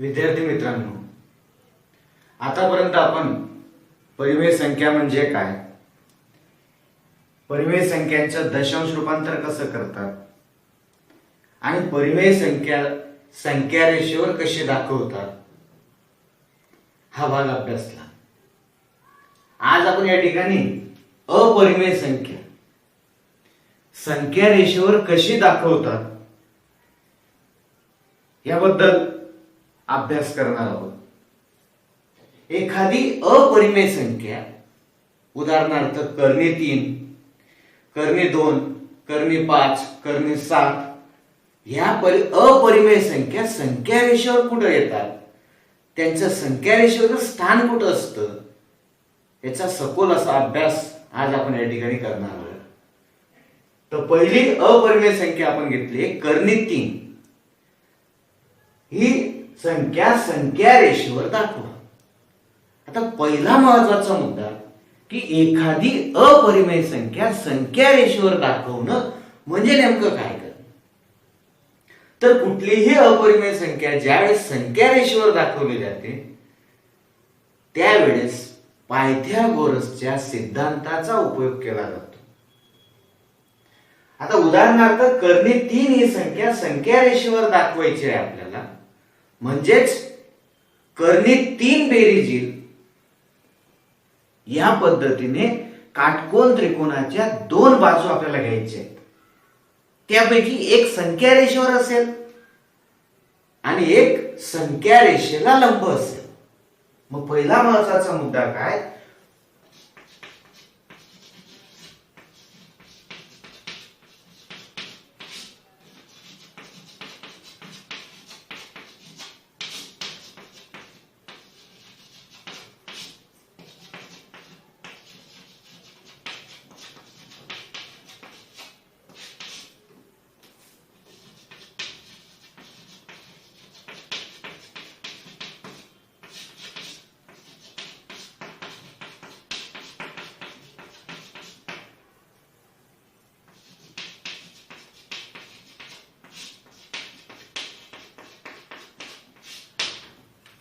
विद्यार्थी मित्रांनो, आतापर्यंत आपण परिमेय संख्या म्हणजे काय, परिमेय संख्यांचं दशांश रूपांतर कसं करतात आणि परिमेय संख्या रेषेवर कशी दाखवतात हा भाग अभ्यासला. आज आपण या ठिकाणी अपरिमेय संख्या रेषेवर कशी दाखवतात याबद्दल अभ्यास करणार आहोत. एखादी अपरिमेय संख्या, उदाहरणार्थ कर्णे 3, कर्णे 2, कर्णे 5, कर्णे 7 ह्या अपरिमेय संख्या रेषेवर कुठे येतात, त्यांच्या संख्या रेषेवर स्थान कुठं असतं याचा सखोल असा अभ्यास आज आपण या ठिकाणी करणार आहोत. तर पहिली अपरिमेय संख्या आपण घेतली कर्णे 3. ही संख्या रेषेवर दाखवा. आता पहिला महत्वाचा मुद्दा की एखादी अपरिमेय संख्या रेषेवर दाखवणं म्हणजे नेमकं काय करणं. तर कुठलीही अपरिमेय संख्या ज्यावेळेस संख्या रेषेवर दाखवली जाते त्यावेळेस पायथागोरसच्या सिद्धांताचा उपयोग केला जातो. आता उदाहरणार्थ कर्णे 3 ही संख्या रेषेवर दाखवायची आहे आपल्याला, म्हणजेच कर्णे 3 बेरीज येईल या पद्धतीने काटकोन त्रिकोणाच्या 2 बाजू आपल्याला घ्यायच्या आहेत. त्यापैकी एक संख्या रेषेवर असेल आणि एक संख्या रेषेला लंब असेल. मग पहिला महत्वाचा मुद्दा काय,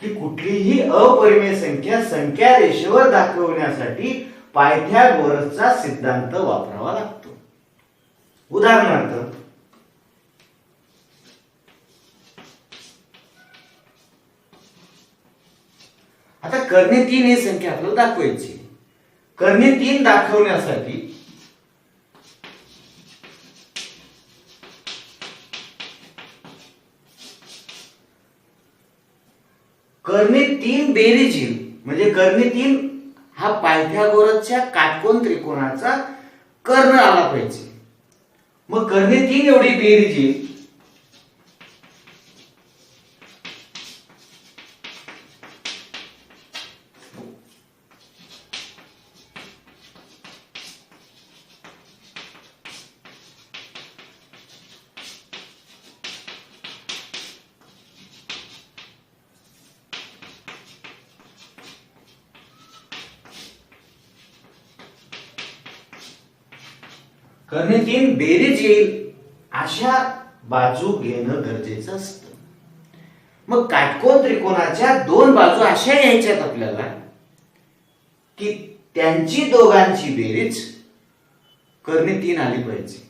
की कुठलीही अपरिमेय संख्या रेषेवर दाखवण्यासाठी पायथागोरसचा सिद्धांत वापरावा लागतो. उदाहरणार्थ आता कर्णे 3 ही संख्या आपल्याला दाखवायची. कर्णे 3 दाखवण्यासाठी कर्णे 3 बेरीज येईल, म्हणजे कर्णे 3 हा पायथागोरसच्या काटकोन त्रिकोणाचा कर्ण आला पाहिजे. मग कर्णे 3 एवढी बेरीज येईल. कर्णे 3 बेरीज येईल अशा बाजू घेणं गरजेचं असतं. मग काटकोन त्रिकोणाच्या 2 बाजू अशा घ्यायच्यात आपल्याला की त्यांची दोघांची बेरीज कर्णे 3 आली पाहिजे.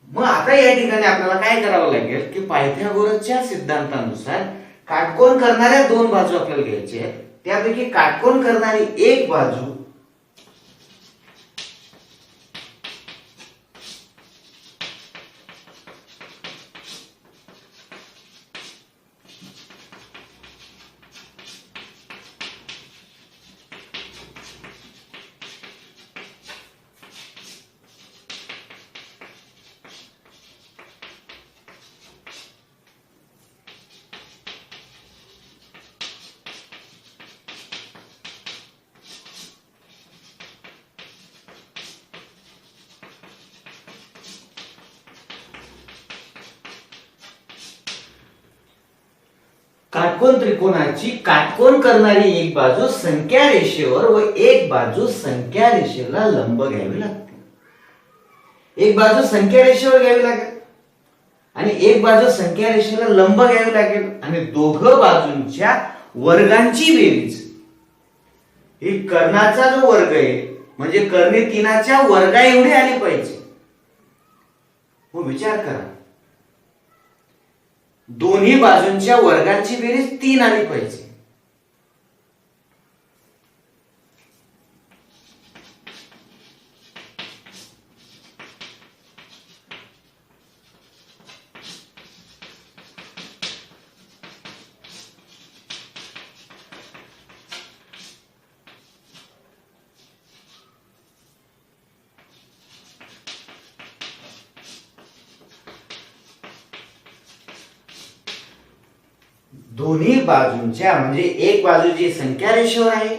मग आता या ठिकाणी आपल्याला काय करावं लागेल की पायथागोरसच्या सिद्धांतानुसार काटकोन करणाऱ्या 2 बाजू आपल्याला घ्यायच्या आहेत. त्यापैकी काटकोन करणारी एक बाजू काटकोन त्रिकोणाची काटकोन करणारी एक बाजू संख्या रेषेवर व एक बाजू संख्या रेषेला लंब घ्यावी लागते. एक बाजू संख्या रेषेवर घ्यावी लागेल आणि एक बाजू संख्या रेषेला लंब घ्यावी लागेल आणि दोघं बाजूंच्या वर्गांची बेरीज ही कर्णाचा जो वर्ग आहे म्हणजे कर्णे तीनाच्या वर्गा एवढी आली पाहिजे. मग विचार करा, दोन्ही बाजूंच्या वर्गांची बेरीज 3 आली पाहिजे. दोन्ही बाजूंच्या म्हणजे एक बाजू जी संख्या रेषेवर आहे,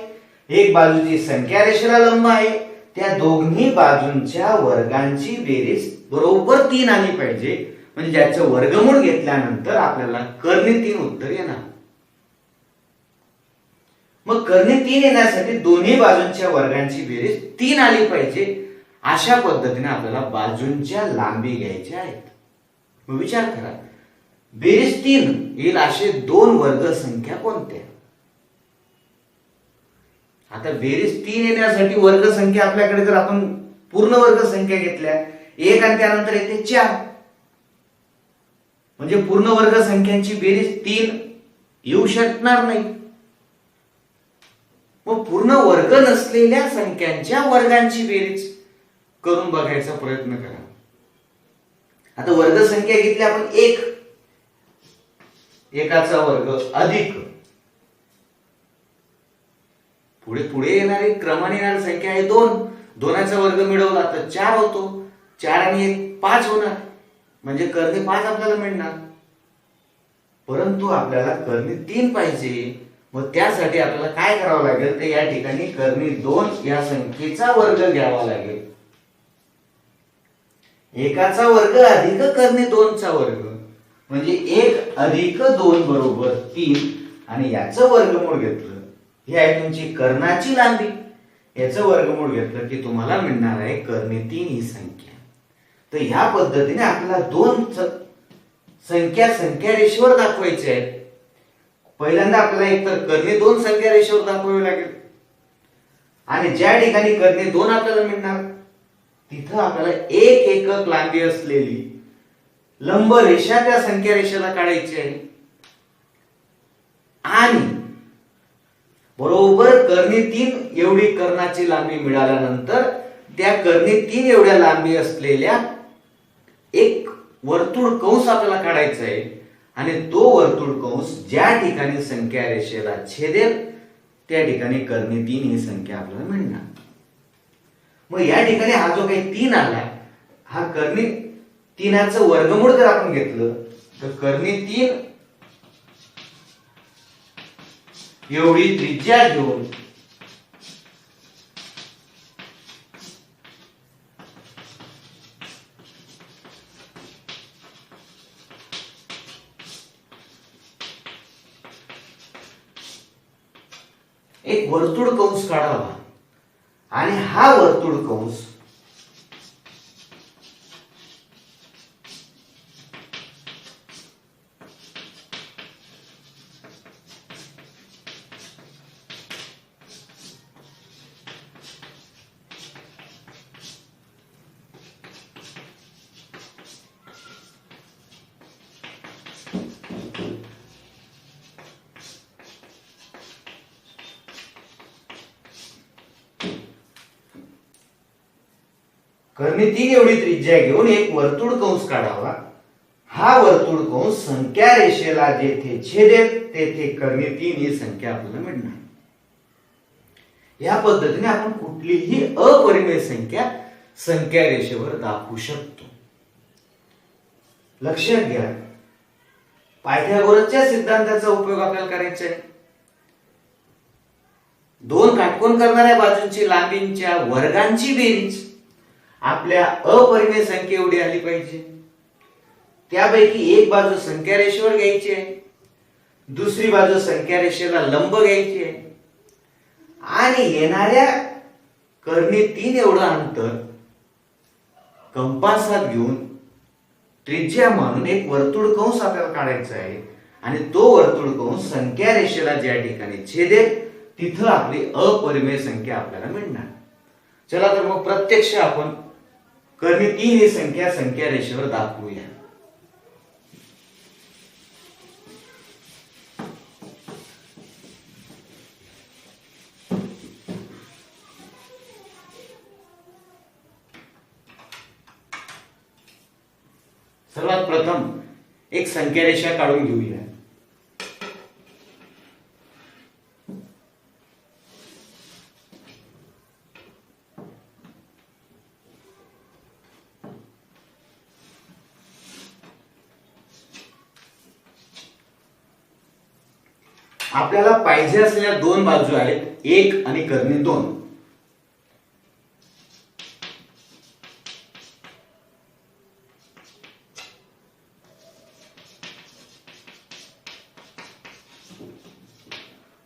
एक बाजू जी संख्या रेषेला लंब आहे, त्या दोन्ही बाजूंच्या वर्गांची बेरीज बरोबर 3 आली पाहिजे. म्हणजे ज्याचं वर्गमूळ घेतल्यानंतर आपल्याला कर्णे 3 उत्तर येणार. मग कर्णे 3 येण्यासाठी दोन्ही बाजूंच्या वर्गांची बेरीज 3 आली पाहिजे. अशा पद्धतीने आपल्याला बाजूंच्या लांबी घ्यायच्या आहेत. मग विचार करा, बेरीज 3 येईल असे 2 वर्ग संख्या कोणत्या? आता बेरीज 3 येण्यासाठी वर्ग संख्या आपल्याकडे जर आपण पूर्ण वर्ग संख्या घेतल्या 1 आणि त्यानंतर येते 4, म्हणजे पूर्ण वर्ग संख्यांची बेरीज 3 येऊ शकणार नाही. मग पूर्ण वर्ग नसलेल्या संख्यांच्या वर्गांची बेरीज करून बघायचा प्रयत्न करा. आता वर्ग संख्या घेतली आपण 1, एकाचा वर्ग अधिक पुढे पुढे येणारी क्रमाने येणारी संख्या आहे 2, 2चा वर्ग मिळवला तर 4 होतो, 4 आणि 1 5 होणार, म्हणजे कर्णे 5 आपल्याला मिळणार. परंतु आपल्याला कर्णे 3 पाहिजे. मग त्यासाठी आपल्याला काय करावं लागेल, तर या ठिकाणी कर्णे 2 या संख्येचा वर्ग घ्यावा लागेल. एकाचा वर्ग अधिक कर्णे 2चा वर्ग म्हणजे 1 अधिक 2 बरोबर 3 आणि याचं वर्गमूळ घेतलं, ही आहे तुमची कर्णाची लांबी. याचं वर्गमूळ घेतलं की तुम्हाला मिळणार आहे कर्णे 3 ही संख्या. तर ह्या पद्धतीने आपल्याला 2 संख्या संख्या रेषेवर दाखवायचे आहेत. पहिल्यांदा आपल्याला एकतर कर्णे 2 संख्या रेषेवर दाखवावी लागेल आणि ज्या ठिकाणी कर्णे 2 आपल्याला मिळणार तिथं आपल्याला 1 एकक लांबी असलेली लंब रेषा त्या संख्या रेषेला काढायची आहे आणि बरोबर कर्णे 3 एवढी कर्णाची लांबी मिळाल्यानंतर त्या कर्णे 3 एवढ्या लांबी असलेल्या एक वर्तुळ कंस आपल्याला काढायचा आहे आणि तो वर्तुळ कंस ज्या ठिकाणी संख्या रेषेला छेदेल त्या ठिकाणी कर्णे 3 ही संख्या आपल्याला मिळणार. मग या ठिकाणी हा जो काही 3 आला, हा कर्णे 3चं वर्गमूळ जर आपण घेतलं तर कर्णे 3 एवढी त्रिज्या घेऊन एक वर्तुळ कंस काढावा आणि हा वर्तुळ कंस कर्णे 3 एवढी त्रिज्या घेऊन एक वर्तुळ कंस काढावा. हा वर्तुळ कंस संख्या रेषेला जेथे छेदेल तेथे कर्णे 3 ही संख्या आपल्याला मिळणार. या पद्धतीने आपण कुठलीही अपरिमेय संख्या संख्या रेषेवर दाखवू शकतो. लक्षात घ्या, पायथागोरसच्या सिद्धांताचा उपयोग आपल्याला करायचा आहे. 2 काटकोन करणाऱ्या बाजूंची लांबींच्या वर्गांची बेरीज आपल्या अपरिमेय संख्ये एवढी आली पाहिजे. त्यापैकी एक बाजू संख्या रेषेवर घ्यायची आहे, दुसरी बाजू संख्या रेषेला लंब घ्यायची आहे आणि येणाऱ्या कर्णे 3 एवढं अंतर कंपासात घेऊन त्रिज्या म्हणून एक वर्तुळ कंस आपल्याला काढायचा आहे आणि तो वर्तुळ कंस संख्या रेषेला ज्या ठिकाणी छेदेल तिथं आपली अपरिमेय संख्या आपल्याला मिळणार. चला तर मग प्रत्यक्ष आपण कर्णी 3 ही संख्या रेषेवर दाखवूया. सर्वात प्रथम एक संख्या रेषा काढून घेऊया. आपल्याला पाहिजे असलेल्या दोन बाजू आहेत, 1 आणि कर्णी 2.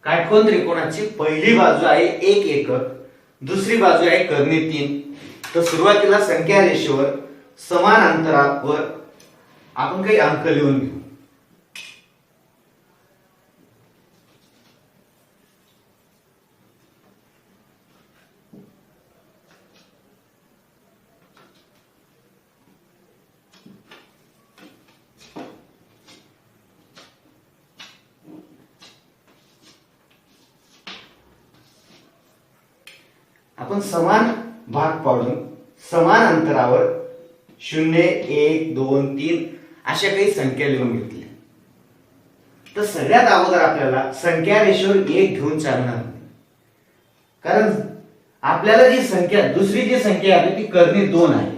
काटकोन त्रिकोणाची पहिली बाजू आहे 1 एकक, दुसरी बाजू आहे कर्णी 3. तर सुरुवातीला संख्या रेषेवर समान अंतरावर आपण काही अंक लिहून घेऊ. आपण समान भाग पाडून समान अंतरावर 0 1 2 3 अशा काही संख्या लिहून घेतल्या. तर सगळ्यात अगोदर आपल्याला संख्या रेषेवर 1 घेऊन चालणार नाही, कारण आपल्याला जी संख्या दुसरी जी संख्या आहे ती कर्णी 2 आहे.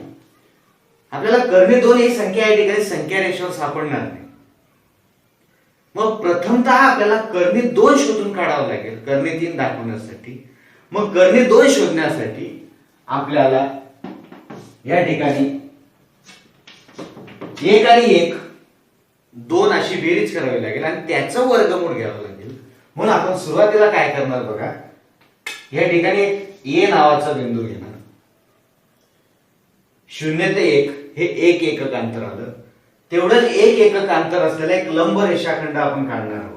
आपल्याला कर्णी 2 ही संख्या या ठिकाणी संख्या रेषेवर सापडणार नाही. मग प्रथमतः आपल्याला कर्णी 2 शोधून काढावं लागेल कर्णी 3 दाखवण्यासाठी. मग कर्णी 2 शोधण्यासाठी आपल्याला या ठिकाणी 1 आणि 1 2 अशी बेरीज करावी लागेल आणि त्याचं वर्गमूळ घ्यावं लागेल. म्हणून आपण सुरुवातीला काय करणार बघा, या ठिकाणी ए नावाचा बिंदू घेणार. 0 ते 1 हे 1 एकक अंतर आलं. तेवढंच 1 एकक अंतर असलेला एक लंब रेषाखंड आपण काढणार आहोत.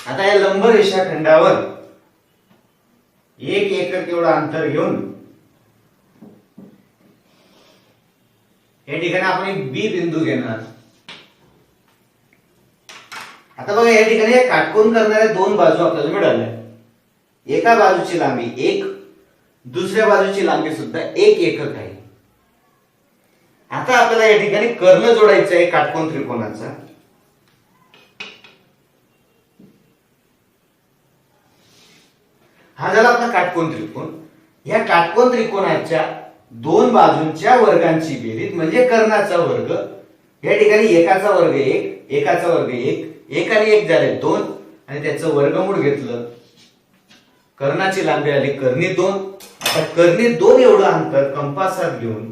आता या लंब रेषाखंडावर 1 एकक एवढं अंतर घेऊन या ठिकाणी आपण एक बी बिंदू घेणार. आता बघा या ठिकाणी काटकोन करणाऱ्या दोन बाजू आपल्याला मिळाल्या. एका बाजूची लांबी 1, दुसऱ्या बाजूची लांबी सुद्धा 1 एकक आहे. आता आपल्याला या ठिकाणी कर्ण जोडायचं आहे काटकोन त्रिकोणाचा. हा झाला आपला काटकोन त्रिकोण. या काटकोन त्रिकोणाच्या दोन बाजूंच्या वर्गांची बेरीज म्हणजे कर्णाचा वर्ग. या ठिकाणी एकाचा वर्ग 1, एकाचा वर्ग 1, 1 आणि 1 झाले 2 आणि त्याचं वर्गमूळ घेतलं. कर्णाची लांबी आली कर्णी 2. आता कर्णी 2 एवढं अंतर कंपासात घेऊन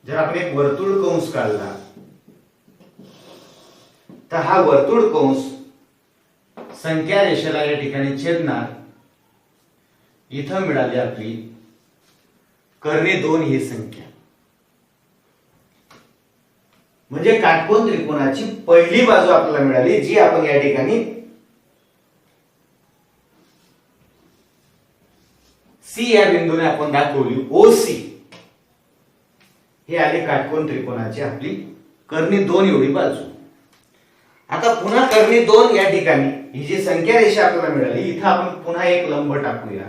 जर आपण एक वर्तुळ कंस काढला तर हा वर्तुळ कंस संख्या रेषेला या ठिकाणी छेदणार. इथं मिळाली आपली कर्णी 2 ही संख्या. म्हणजे काटकोन त्रिकोणाची पहिली बाजू आपल्याला मिळाली, जी आपण या ठिकाणी सी या बिंदूने आपण दाखवली. OC हे आले काटकोन त्रिकोणाची आपली कर्णी 2 एवढी बाजू. आता पुन्हा कर्णी 2 या ठिकाणी ही जी संख्या रेषा आपल्याला मिळाली इथं आपण पुन्हा एक लंब टाकूया.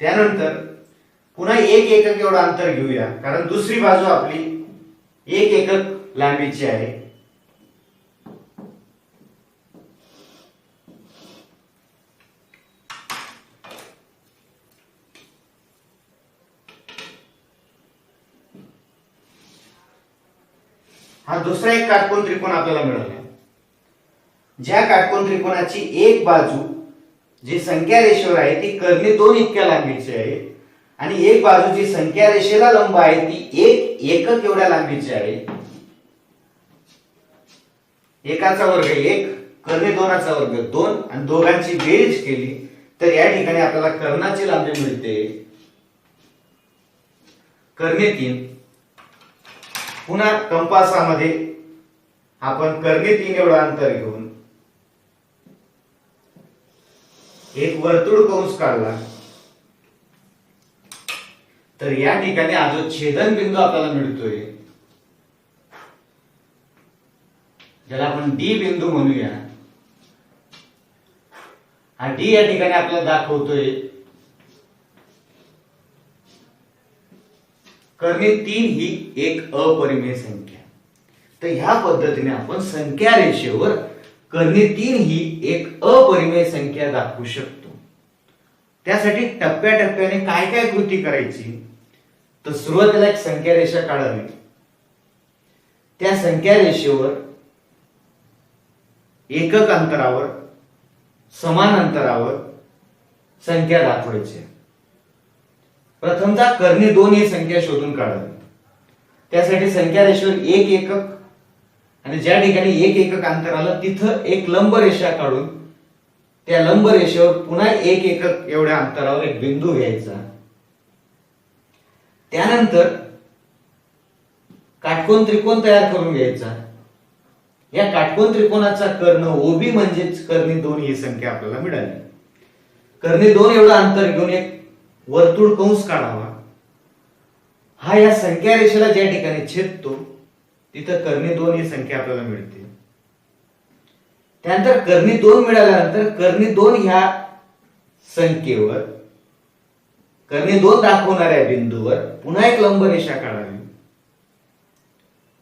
त्यानंतर पुन्हा 1 एकक एवढं अंतर घेऊया, कारण दुसरी बाजू आपली 1 एकक लांबीची आहे. हा दुसरा एक काटकोन त्रिकोण आपल्याला मिळाला, ज्या काटकोन त्रिकोणाची एक बाजू जी संख्या रेषेवर आहे ती कर्णी 2 इतक्या लांबीची आहे आणि एक बाजू जी संख्या रेषेला लंब आहे ती 1 एकक एवढ्या लांबीची आहे. एकाचा वर्ग 1, कर्णी 2चा वर्ग 2 आणि दोघांची बेरीज केली तर या ठिकाणी आपल्याला कर्णाची लांबी मिळते कर्णी 3. पुन्हा कंपासामध्ये आपण कर्णी 3 एवढं अंतर घेऊन एक वर्तुळ कंस काढला तर या ठिकाणी हा जो छेदन बिंदू आपल्याला मिळतोय ज्याला आपण डी बिंदू म्हणूया, हा डी या ठिकाणी आपल्याला दाखवतोय कर्णी 3 ही एक अपरिमेय संख्या. तर ह्या पद्धतीने आपण संख्या रेषेवर कर्णी 3 ही एक अपरिमेय संख्या दाखवू शकतो. त्यासाठी टप्प्याटप्प्याने काय काय कृती करायची, तर सुरुवातीला एक संख्या रेषा काढावी. त्या संख्या रेषेवर एकक अंतरावर समान अंतरावर संख्या दाखवायची. प्रथमतः कर्णी 2 ही संख्या शोधून काढावी. त्यासाठी संख्या रेषेवर एक एकक आणि ज्या ठिकाणी एक एकक अंतर आलं तिथं एक लंब रेषा काढून त्या लंब रेषेवर पुन्हा एक एकक एवढ्या अंतरावर एक बिंदू घ्यायचा. त्यानंतर काटकोन त्रिकोण तयार करून घ्यायचा. या काटकोन त्रिकोणाचा कर्ण ओबी म्हणजेच कर्णी 2 ही संख्या आपल्याला मिळाली. कर्णी 2 एवढं अंतर घेऊन एक वर्तुळ कंस काढावा. हा या संख्या रेषेला ज्या ठिकाणी छेदतो तिथं कर्णी 2 ही संख्या आपल्याला मिळते. त्यानंतर कर्णी 2 मिळाल्यानंतर कर्णी 2 ह्या संख्येवर कर्णी 2 दाखवणाऱ्या बिंदूवर पुन्हा एक लंब रेषा काढावी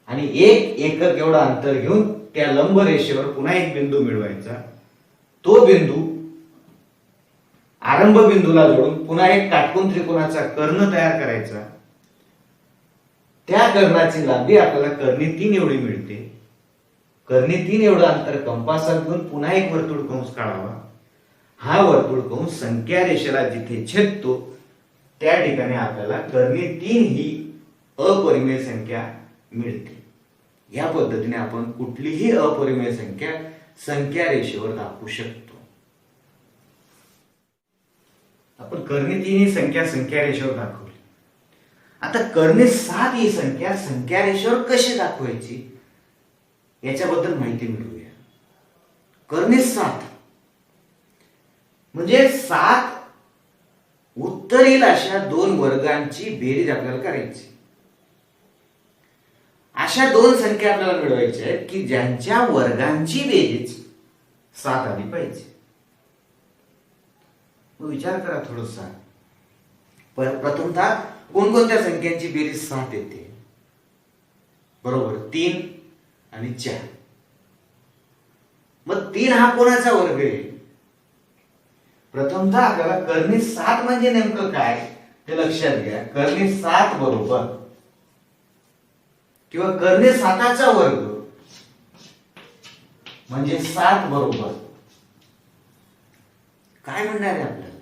आणि एक एकक एवढा अंतर घेऊन त्या लंब रेषेवर पुन्हा एक बिंदू मिळवायचा. तो बिंदू आरंभ बिंदूला जोडून पुन्हा एक काटकोन त्रिकोणाचा कर्ण तयार करायचा. त्या कर्णाची लांबी आपल्याला कर्णी 3 एवढी मिळते. कर्णी 3 एवढं अंतर कंपासात घेऊन पुन्हा एक वर्तुळ कंस काढावा. हा वर्तुळ कंस संख्या रेषेला जिथे छेदतो त्या ठिकाणी आपल्याला कर्णी 3 ही अपरिमेय संख्या मिळते. या पद्धतीने आपण कुठलीही अपरिमेय संख्या संख्या रेषेवर दाखवू शकतो. आपण कर्णी 3 ही संख्या संख्या रेषेवर दाखवली. आता कर्णी 7 ही संख्या संख्या रेषेवर कशी दाखवायची याच्याबद्दल माहिती मिळवूया. कर्णी 7 म्हणजे 7 उत्तर येईल अशा 2 वर्गांची बेरीज आपल्याला करायची. अशा 2 संख्या आपल्याला मिळवायच्या आहेत की ज्यांच्या वर्गांची बेरीज 7 आली पाहिजे. विचार करा थोडसा. प्रथमतः कोणकोणत्या संख्यांची बेरीज 7 येते? बरोबर, 3 आणि 4. मग 3 हा कोणाचा वर्ग आहे? प्रथमतः आपल्याला कर्णी 7 म्हणजे नेमकं काय ते लक्षात घ्या. कर्णी 7 बरोबर किंवा कर्णी 7चा वर्ग म्हणजे 7 बरोबर काय म्हणणार आहे आपल्याला?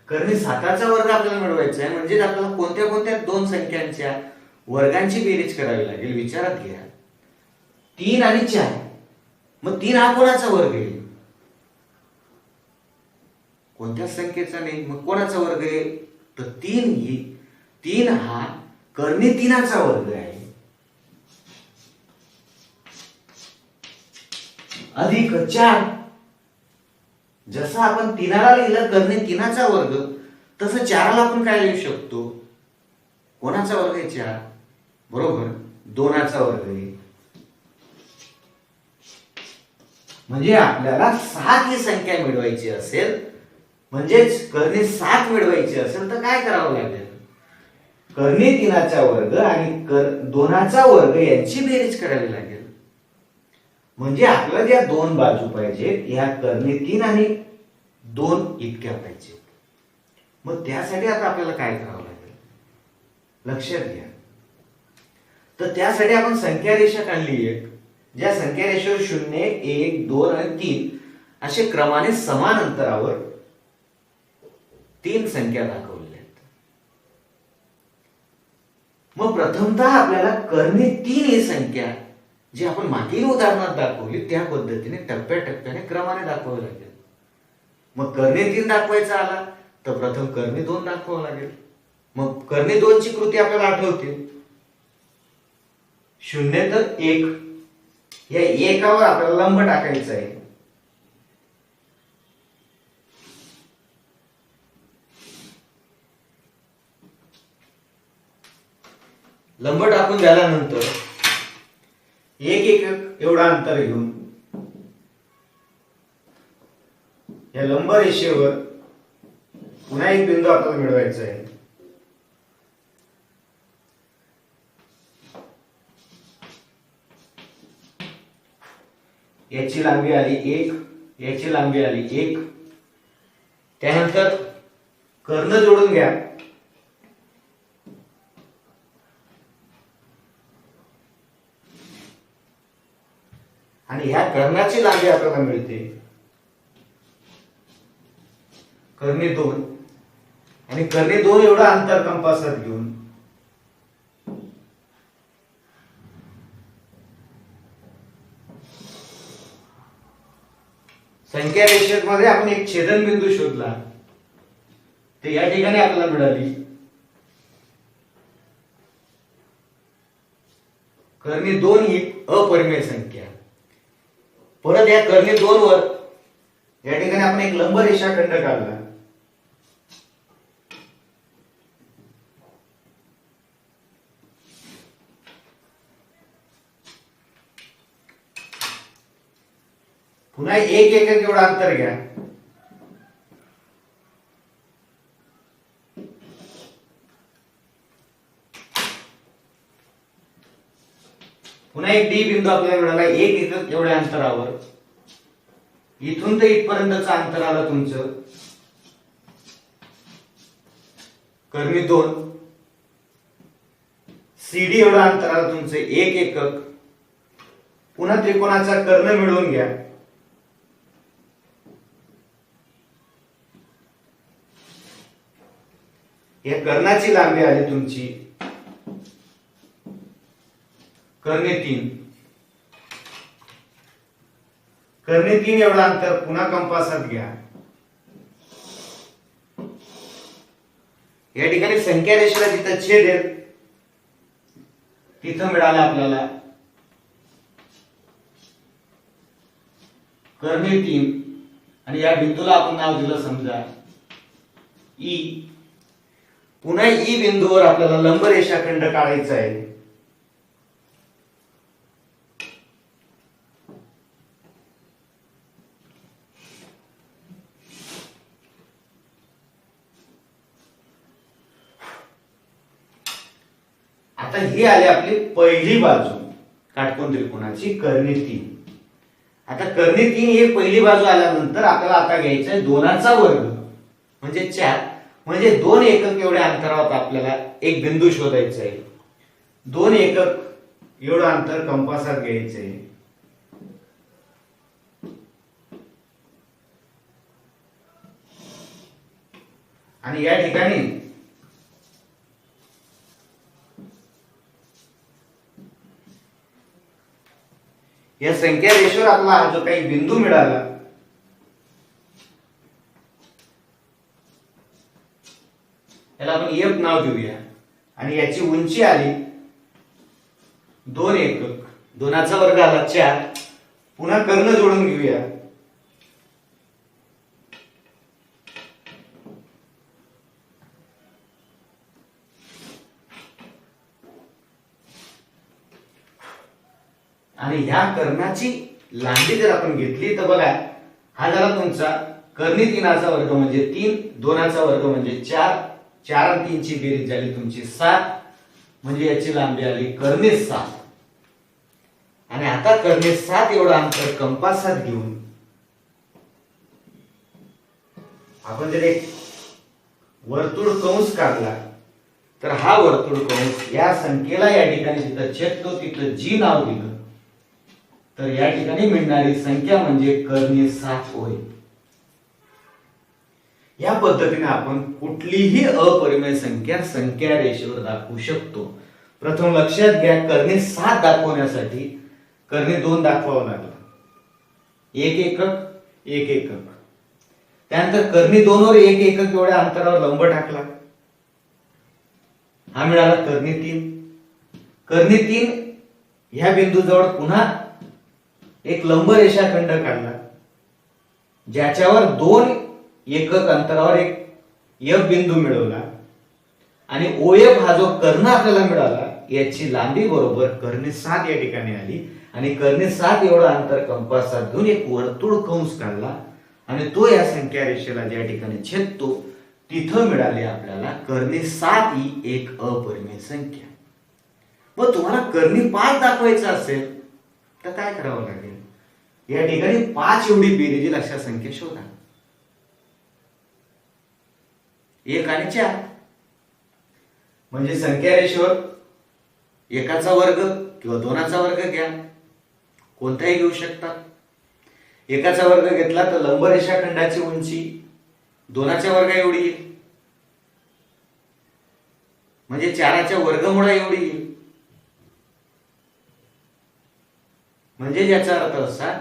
कर्णी 7चा वर्ग आपल्याला मिळवायचा आहे म्हणजे आपल्याला कोणत्या कोणत्या 2 संख्यांच्या वर्गांची बेरीज करावी लागेल. विचारात घ्या, 3 आणि 4. मग 3 हा कोणाचा वर्ग आहे? कोणत्या संख्येचा नाही, मग कोणाचा वर्ग आहे? तर 3 हा कर्णी 3चा वर्ग आहे अधिक 4. जसं आपण 3ला लिहिलं कर्णी 3चा वर्ग तसं 4ला आपण काय लिहू शकतो? कोणाचा वर्ग आहे 4? बरोबर, 2चा वर्ग आहे. म्हणजे आपल्याला 7 ही संख्या मिळवायची असेल म्हणजेच कर्णी 7 मिळवायची असेल तर काय करावं लागेल? कर्णी 3चा वर्ग आणि 2चा वर्ग यांची बेरीज करावी लागेल. म्हणजे आपल्याला ज्या 2 बाजू पाहिजेत ह्या कर्णी 3 आणि 2 इतक्या पाहिजेत. मग त्यासाठी आता आपल्याला काय करावं लागेल? लक्षात घ्या. तर त्यासाठी आपण संख्या रेषा काढली एक, ज्या संख्या रेषेवर 0, 1, 2 आणि 3 असे क्रमाने समान अंतरावर 3 संख्या दाखवल्या आहेत. मग प्रथमतः आपल्याला कर्णे 3 ही संख्या जी आपण मागील उदाहरणात दाखवली त्या पद्धतीने टप्प्याटप्प्याने क्रमाने दाखवावी लागेल. मग कर्णे 3 दाखवायचा आला तर प्रथम कर्णे 2 दाखवावं लागेल. मग कर्णे 2 ची कृती आपल्याला आठवते, 0 तर 1, या एकावर आपल्याला लंब टाकायचा आहे. लंब टाकून झाल्यानंतर 1 एकक एवढा अंतर घेऊन या लंब रेषेवर पुन्हा एक बिंदू आपल्याला मिळवायचा आहे. याची लांबी आली 1, याची लांबी आली 1. त्यानंतर कर्ण जोडून घ्या. आणि ह्या कर्णाची लांबी आपल्याला मिळते कर्णे 2, आणि कर्णे 2 एवढा अंतर कंपासात घेऊन संख्या रेषेमध्ये आपण एक छेदनबिंदू शोधला, ते या ठिकाणी आपल्याला मिळाली कर्णे 2 ही अपरिमेय संख्या. परत या कर्णे 2 वर या ठिकाणी आपण एक लंब रेषाखंड काढला. पुन्हा 1 एकक एवढा अंतर घ्या. पुन्हा एक डी बिंदू आपल्याला मिळाला 1 एकक एवढ्या अंतरावर. इथून तर इथपर्यंतचं अंतर आलं तुमचं कर्णे 2. सीडी एवढं अंतर आलं तुमचं 1 एकक. पुन्हा त्रिकोणाचा कर्ण मिळवून घ्या. या कर्णाची लांबी आली तुमची कर्णे 3. कर्णे 3 एवढं अंतर पुन्हा कंपासात घ्या. या ठिकाणी संख्या रेषेला जिथं छेदेल तिथं मिळालं आपल्याला कर्णे 3, आणि या बिंदूला आपण नाव दिलं समजा ई. पुन्हा ई बिंदूवर आपल्याला लंब रेषाखंड काढायचा आहे. आता ही आली आपली पहिली बाजू काटकोन त्रिकोणाची कर्णे 3. आता कर्णे 3 ही पहिली बाजू आल्यानंतर आपल्याला आता घ्यायचा आहे 2चा वर्ग म्हणजे 4, म्हणजे 2 एकक एवढ्या अंतरावर आपल्याला एक बिंदू शोधायचा आहे. 2 एकक एवढं अंतर कंपासात घ्यायचं आहे. आणि या ठिकाणी या संख्या रेषेवर आपला हा जो काही बिंदू मिळाला याला आपण एफ नाव देऊया. आणि याची उंची आली 2 एकक. 2चा वर्ग आला 4. पुन्हा कर्ण जोडून घेऊया. आणि ह्या कर्णाची लांबी जर आपण घेतली तर बघा हा झाला तुमचा कर्णे 3चा वर्ग म्हणजे 3, 2चा वर्ग म्हणजे 4, 4 आणि 3 ची बेरीज झाली तुमची 7, म्हणजे याची लांबी आली कर्णे 7. आणि आता कर्णे 7 एवढं अंतर कंपासात घेऊन आपण जर एक वर्तुळ कंस काढला तर हा वर्तुळ कंस या संख्येला या ठिकाणी जिथं छेदतो तिथं जी नाव दिलं तर या ठिकाणी मिळणारी संख्या म्हणजे कर्णी 7 होय. या पद्धतीने आपण कुठलीही अपरिमेय संख्या संख्या रेषेवर दाखवू शकतो. प्रथम लक्षात घ्या, कर्णी 7 दाखवण्यासाठी कर्णी 2 दाखवावं लागलं. 1 एकक 1 एकक. त्यानंतर कर्णी 2 वर 1 एकक एवढ्या अंतरावर लंब टाकला, हा मिळाला कर्णी 3. कर्णी 3 ह्या बिंदूजवळ पुन्हा एक लंब रेषाखंड काढला, ज्याच्यावर 2 एकक अंतरावर एक F बिंदू मिळवला आणि OF हा जो कर्ण आपल्याला मिळाला याची लांबी बरोबर कर्णी 7 या ठिकाणी आली आणि कर्णी 7 एवढा अंतर कंपासात घेऊन एक वर्तुळ कंस काढला आणि तो या संख्या रेषेला ज्या ठिकाणी छेदतो तिथं मिळाली आपल्याला कर्णी 7 ही एक अपरिमेय संख्या. मग तुम्हाला कर्णी 5 दाखवायचं असेल तर काय करावं लागेल? या ठिकाणी 5 एवढी बेरीज अशा संख्या शोधा. 1 आणि 4 म्हणजे संख्या रेषेवर एकाचा वर्ग किंवा 2चा वर्ग घ्या, कोणताही घेऊ शकता. एकाचा वर्ग घेतला तर लंब रेषाखंडाची उंची 2च्या वर्गा एवढी येईल, म्हणजे 4च्या वर्गमुळा एवढी येईल. म्हणजे याचा अर्थ असा,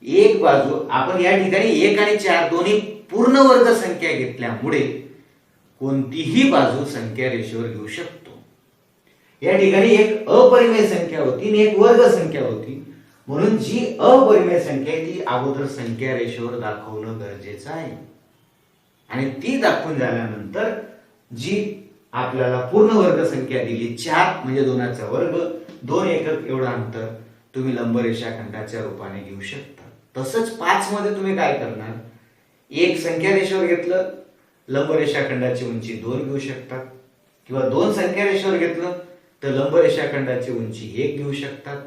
एक बाजू आपण या ठिकाणी 1 आणि 4 दोन्ही पूर्ण वर्ग संख्या घेतल्यामुळे कोणतीही बाजू संख्या रेषेवर घेऊ शकतो. या ठिकाणी एक अपरिमेय संख्या होती आणि एक वर्ग संख्या होती, म्हणून जी अपरिमेय संख्या आहे ती अगोदर संख्या रेषेवर दाखवणं गरजेचं आहे आणि ती दाखवून झाल्यानंतर जी आपल्याला पूर्ण वर्ग संख्या दिली 4 म्हणजे 2चा वर्ग 2 एकक एवढं अंतर तुम्ही लंब रेषाखंडाच्या रूपाने घेऊ शकता. तसंच 5 मध्ये तुम्ही काय करणार, एक संख्या रेषेवर घेतलं लंब रेषाखंडाची उंची 2 घेऊ शकतात किंवा 2 संख्या रेषेवर घेतलं तर लंब रेषाखंडाची उंची 1 घेऊ शकतात.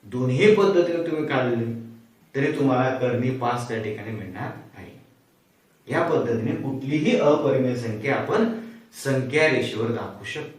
दोन्ही पद्धतीने तुम्ही काढले तरी तुम्हाला कर्णी 5 त्या ठिकाणी मिळणार आहे. या पद्धतीने कुठलीही अपरिमेय संख्या आपण संख्या रेषेवर दाखवू शकतो.